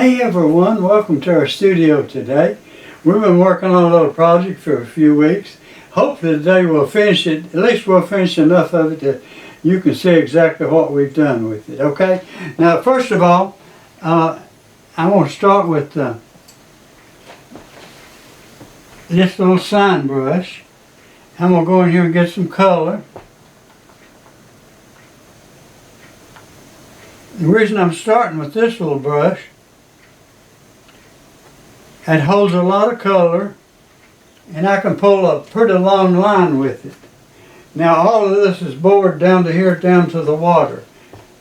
Hey everyone, welcome to our studio today. We've been working on a little project for a few weeks. Hopefully today we'll finish it, at least we'll finish enough of it that you can see exactly what we've done with it, okay? Now first of all, I want to start with this little sign brush. I'm going to go in here and get some color. The reason I'm starting with this little brush, it holds a lot of color and I can pull a pretty long line with it. Now all of this is bored down to here, down to the water.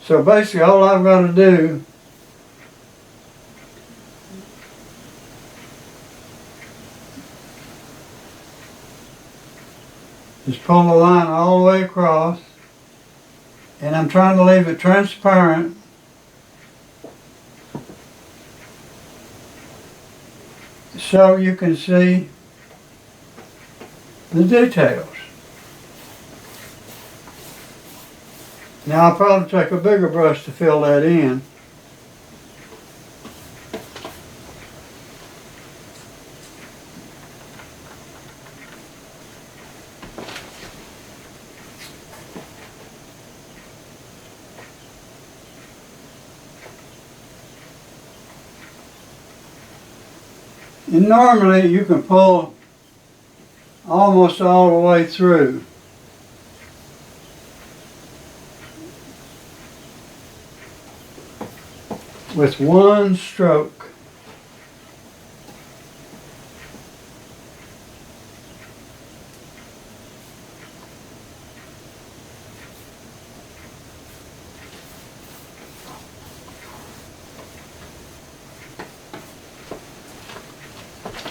So basically all I've got to do is pull a line all the way across, and I'm trying to leave it transparent so you can see the details. Now I'll probably take a bigger brush to fill that in. And normally you can pull almost all the way through. With one stroke.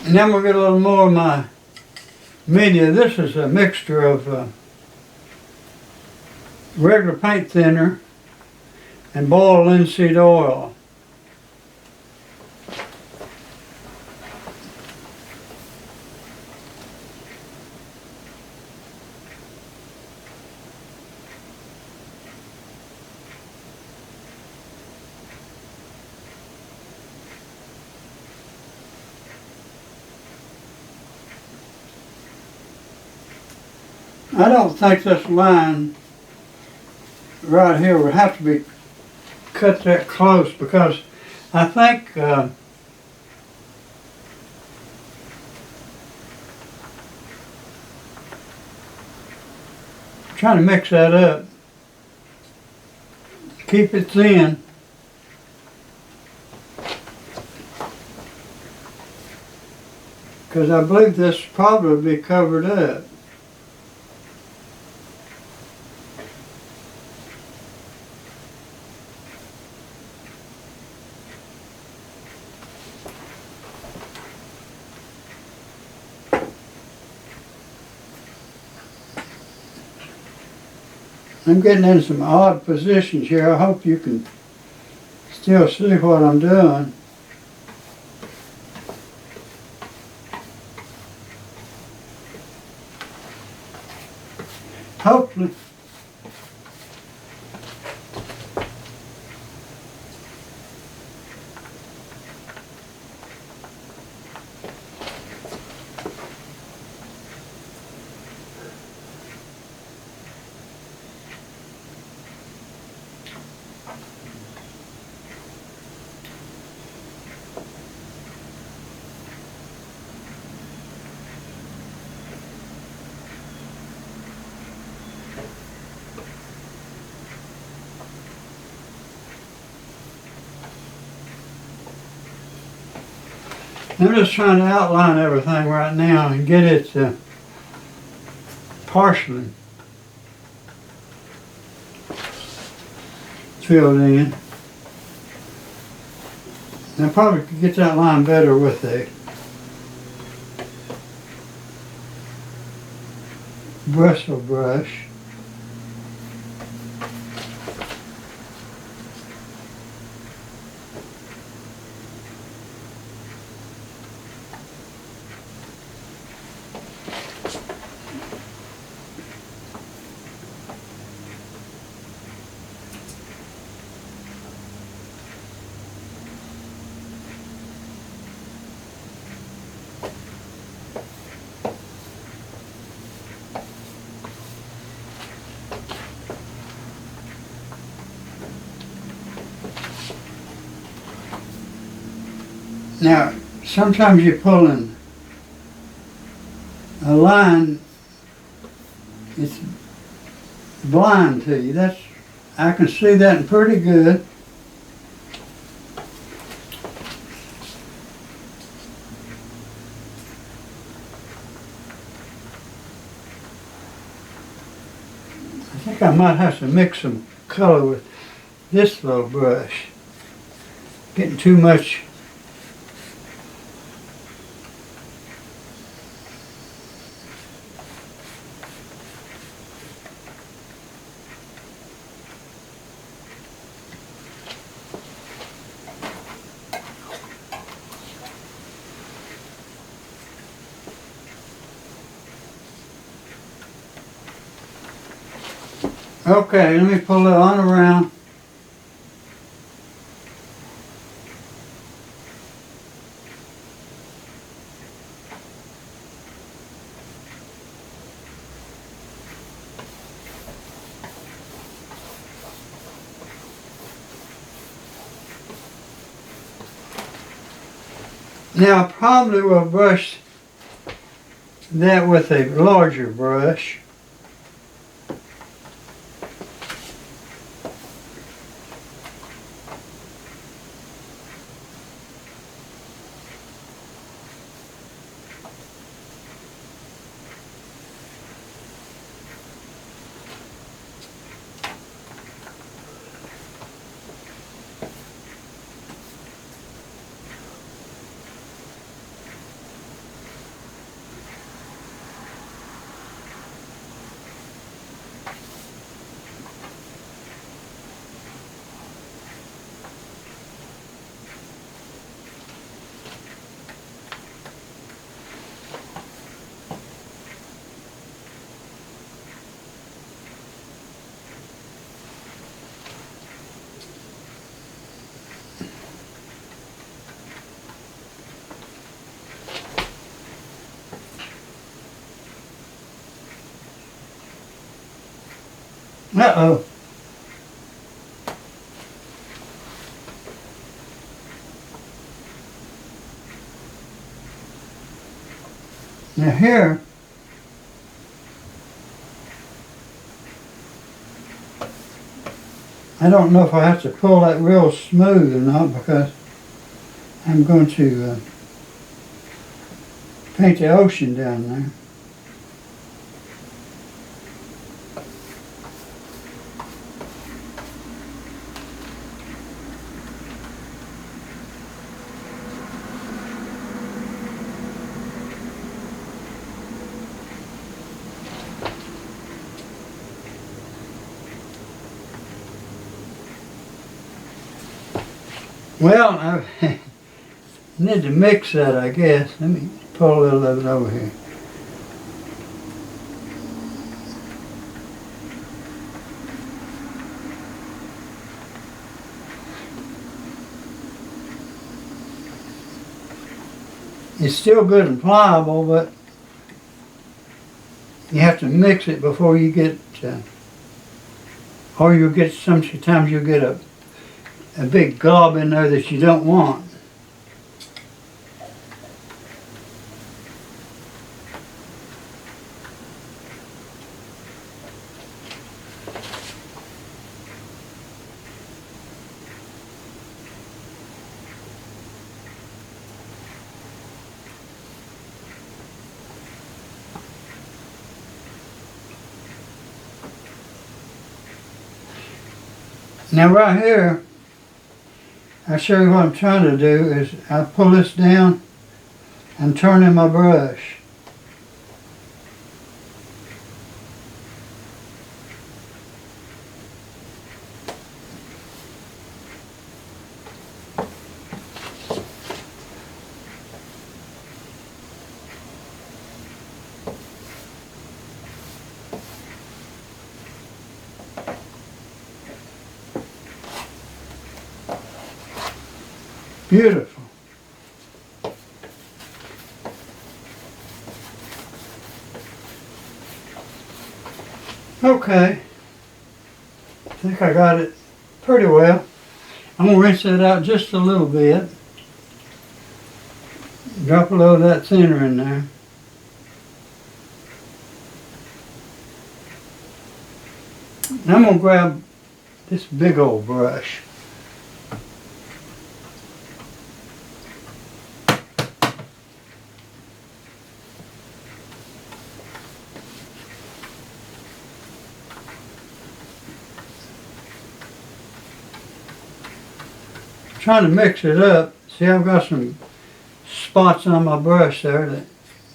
And then we'll get a little more of my media. This is a mixture of regular paint thinner and boiled linseed oil. I don't think this line right here would have to be cut that close, because I think trying to mix that up, keep it thin. Because I believe this will probably be covered up. I'm getting in some odd positions here. I hope you can still see what I'm doing. Hopefully. I'm just trying to outline everything right now and get it partially filled in. I probably could get that line better with a bristle brush. Now, sometimes you're pulling a line, it's blind to you. I can see that pretty good. I think I might have to mix some color with this little brush. Getting too much. Okay, let me pull it on around. Now I probably will brush that with a larger brush. Uh-oh. Now here, I don't know if I have to pull that real smooth or not, because I'm going to paint the ocean down there. Well, I need to mix that, I guess. Let me pull a little of it over here. It's still good and pliable, but you have to mix it before you get, or you'll get, sometimes you'll get a big glob in there that you don't want. Now right here, I'll show you what I'm trying to do is I pull this down and turn in my brush. Beautiful. Okay. I think I got it pretty well. I'm going to rinse it out just a little bit. Drop a little of that thinner in there. And I'm going to grab this big old brush. Trying to mix it up. See, I've got some spots on my brush there that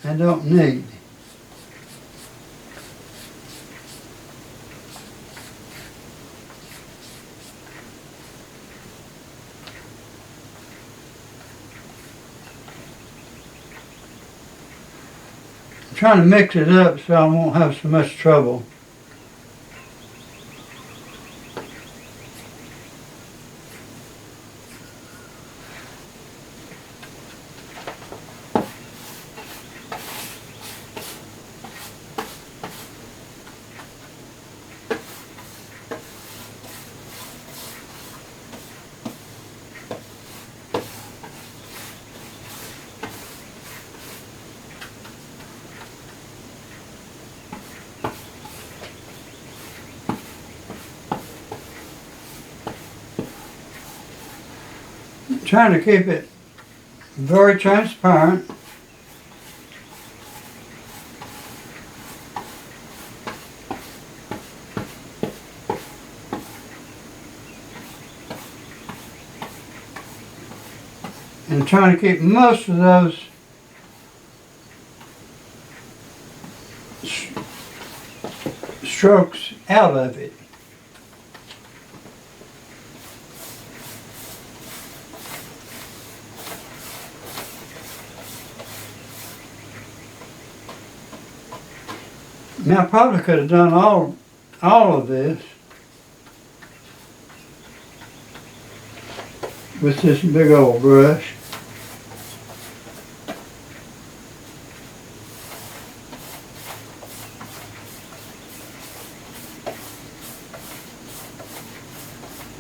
I don't need. I'm trying to mix it up so I won't have so much trouble. Trying to keep it very transparent. And trying to keep most of those strokes out of it. Now I probably could have done all of this with this big old brush.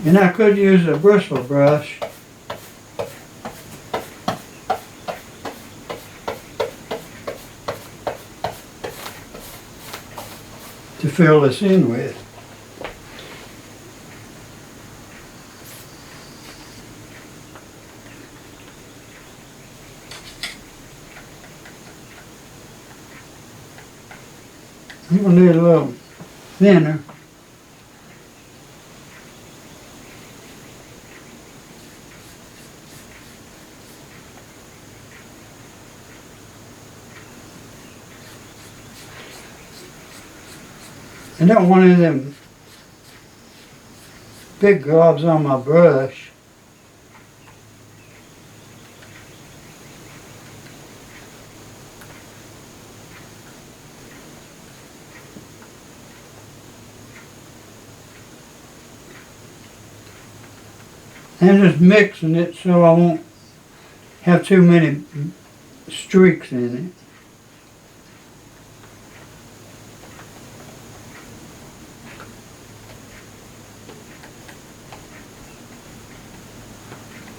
And I could use a bristle brush to fill this in with. I'm going to need a little thinner. I don't want any of them big globs on my brush. I'm just mixing it so I won't have too many streaks in it.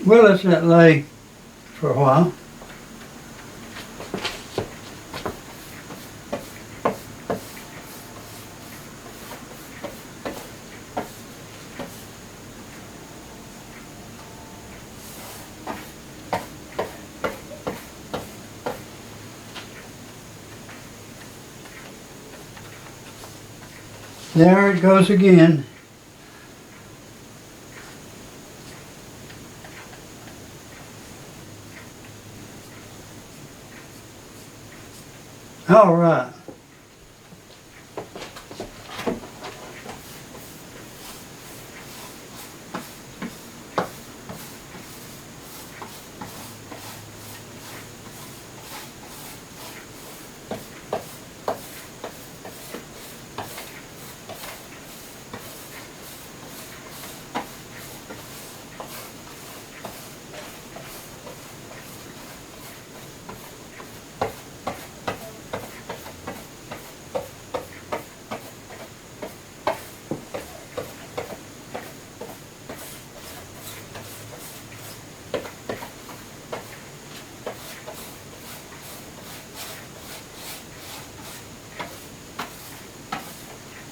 We'll let that lay for a while. There it goes again. All right.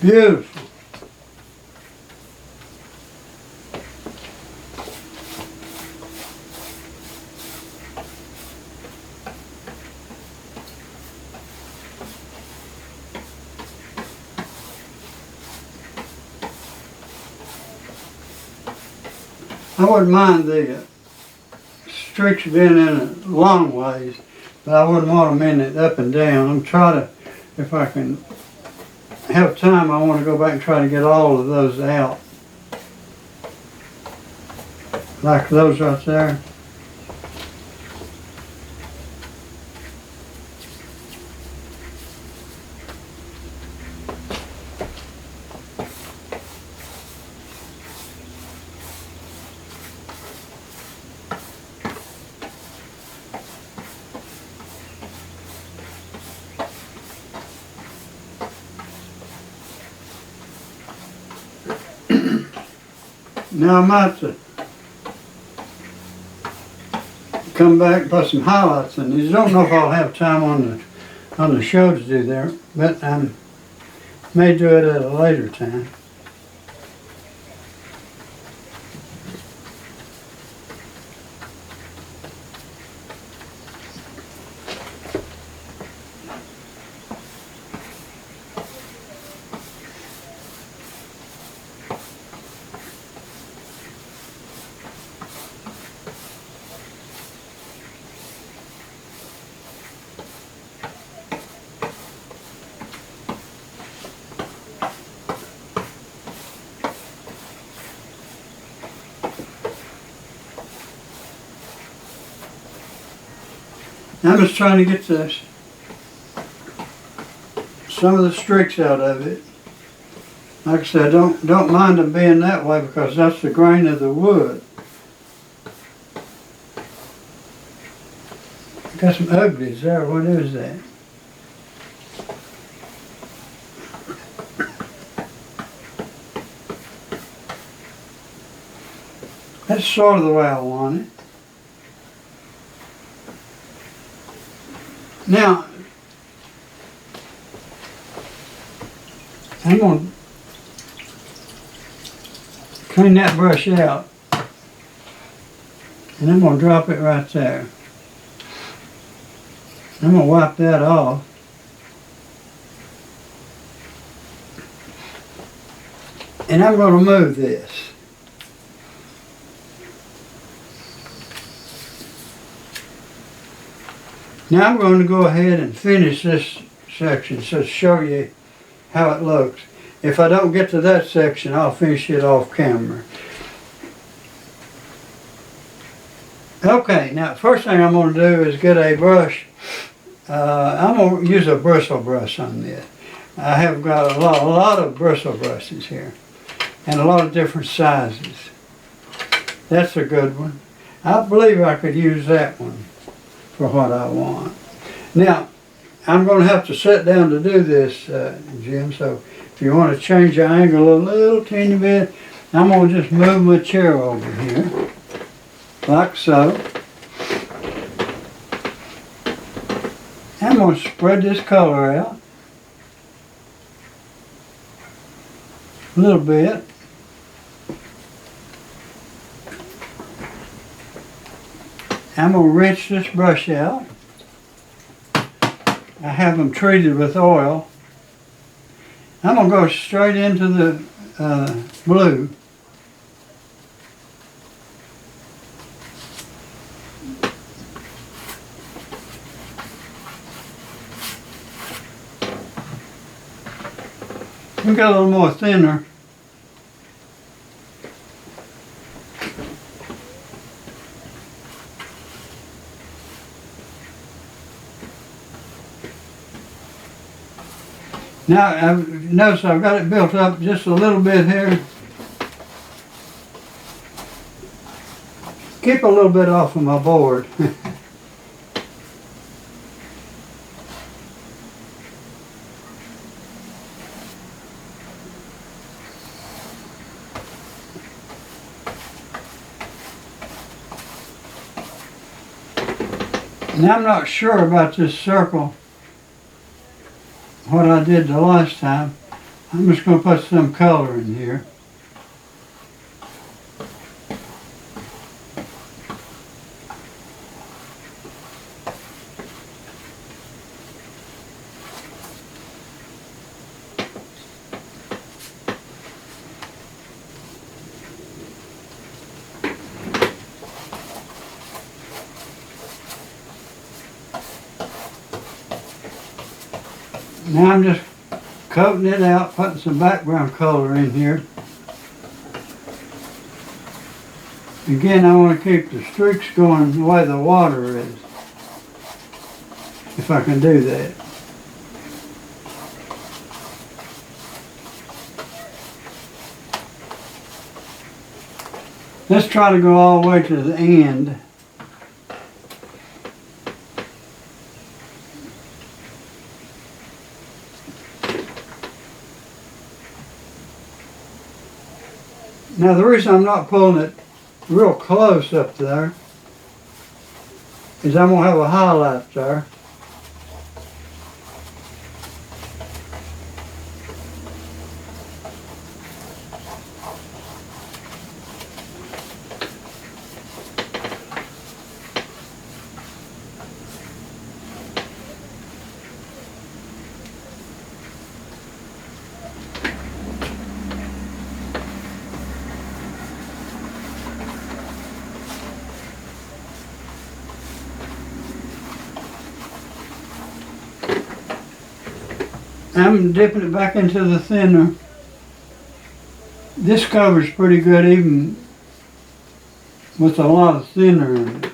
Beautiful. I wouldn't mind the streaks being in it long ways, but I wouldn't want them in it up and down. I'm trying to, if I can have time, I want to go back and try to get all of those out. Like those right there. Now I might have to come back and put some highlights in these. I don't know if I'll have time on the show to do that, but I may do it at a later time. I'm just trying to get some of the streaks out of it. Like I said, don't mind them being that way because that's the grain of the wood. Got some uglies there. What is that? That's sort of the way I want it. Now, I'm going to clean that brush out, and I'm going to drop it right there. I'm going to wipe that off. And I'm going to move this. Now I'm going to go ahead and finish this section so to show you how it looks. If I don't get to that section, I'll finish it off camera. Okay, now first thing I'm going to do is get a brush. I'm going to use a bristle brush on this. I have got a lot of bristle brushes here and a lot of different sizes. That's a good one. I believe I could use that one for what I want. Now, I'm going to have to sit down to do this, Jim, so if you want to change the angle a little teeny bit, I'm going to just move my chair over here, like so. I'm going to spread this color out a little bit. I'm going to rinse this brush out. I have them treated with oil. I'm going to go straight into the blue. We got a little more thinner. Now, I've noticed I've got it built up just a little bit here. Keep a little bit off of my board. Now, I'm not sure about this circle, what I did the last time, I'm just going to put some color in here. Now I'm just coating it out, putting some background color in here. Again, I want to keep the streaks going the way the water is, if I can do that. Let's try to go all the way to the end. Now the reason I'm not pulling it real close up there is I'm going to have a highlight there. I'm dipping it back into the thinner. This covers pretty good even with a lot of thinner in it.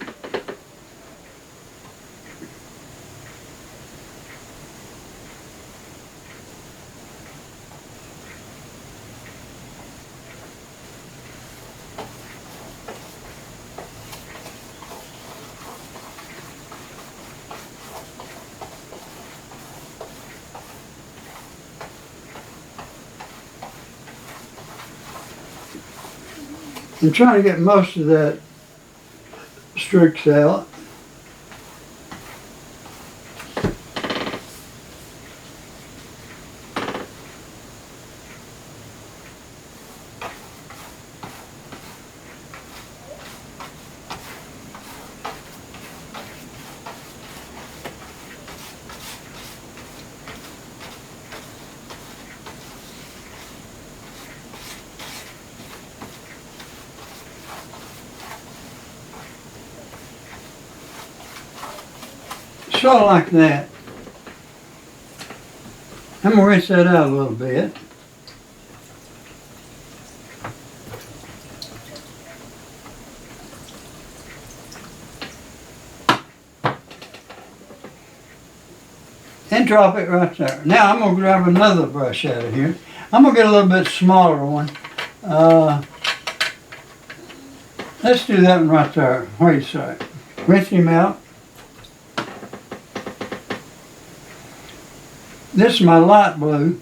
I'm trying to get most of that streaks out. Sort of like that. I'm going to rinse that out a little bit. And drop it right there. Now I'm going to grab another brush out of here. I'm going to get a little bit smaller one. Let's do that one right there. Wait a sec. Rinse him out. This is my light blue.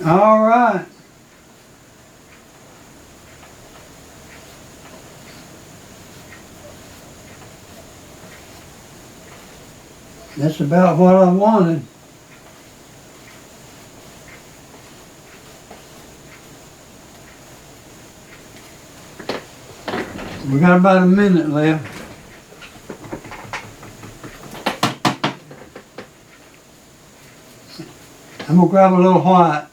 All right. That's about what I wanted. We got about a minute left. I'm gonna grab a little white.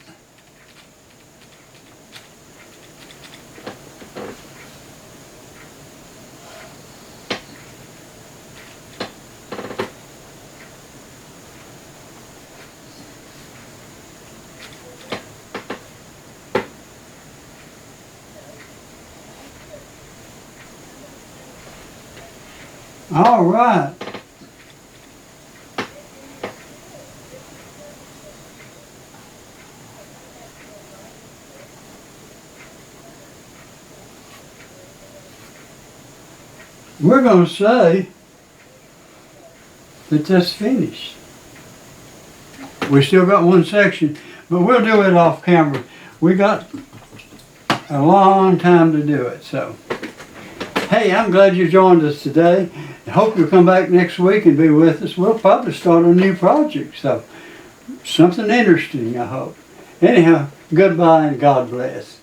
All right. We're going to say that that's finished. We still got one section, but we'll do it off camera. We got a long time to do it, so. Hey, I'm glad you joined us today. I hope you'll come back next week and be with us. We'll probably start a new project, so something interesting, I hope. Anyhow, goodbye and God bless.